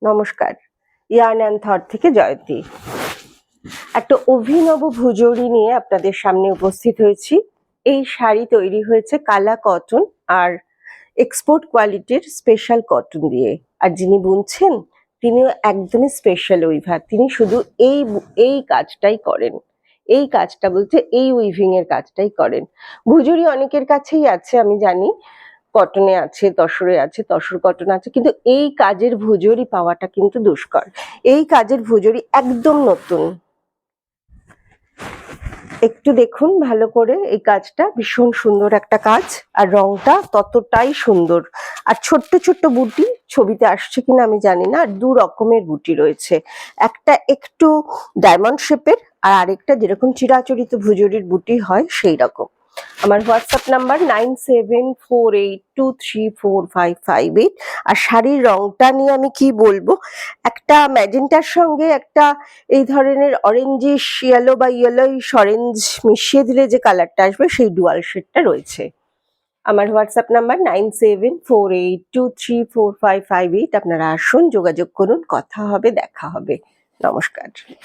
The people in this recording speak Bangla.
নমস্কার, ইয়ার্ন অ্যান্ড থট থেকে জয়তী। একটা অভিনব ভুজরি নিয়ে আপনাদের সামনে উপস্থিত হয়েছি। এই শাড়ি তৈরি হয়েছে কালা কটন আর এক্সপোর্ট কোয়ালিটির স্পেশাল কটন দিয়ে। আর যিনি বুনছেন তিনিও একদমই স্পেশাল উইভার। তিনি শুধু এই কাজটাই করেন। এই কাজটা বলতে এই উইভিং এর কাজটাই করেন। ভুজরি অনেকের কাছেই আছে, আমি জানি। কটনে আছে, তসরে আছে, তসর কটন আছে, কিন্তু এই কাজের ভুজরি পাওয়াটা কিন্তু দুষ্কর। এই কাজের ভুজরি একদম নতুন। একটু দেখুন ভালো করে, এই কাজটা ভীষণ সুন্দর একটা কাজ, আর রংটা ততটাই সুন্দর। আর ছোট্ট ছোট্ট বুটি, ছবিতে আসছে কিনা আমি জানি না, আর দু রকমের বুটি রয়েছে। একটা একটু ডায়মন্ড শেপের, আর আরেকটা যেরকম চিরাচরিত ভুজরির বুটি হয় সেই রকম। আমার হোয়াটসঅ্যাপ নাম্বার 9748234558। আর শাড়ির রংটা নিয়ে আমি কি বলবো, একটা ম্যাজেন্টার সঙ্গে একটা এই ধরনের অরেঞ্জিশ ইয়েলো বা ইয়েলোইশ অরেঞ্জ মিশিয়ে দিলে যে কালারটা আসবে সেই ডুয়াল শেডটা রয়েছে। আমার হোয়াটসঅ্যাপ নাম্বার 9748234558। আপনারা আসুন, যোগাযোগ করুন, কথা হবে, দেখা হবে। নমস্কার।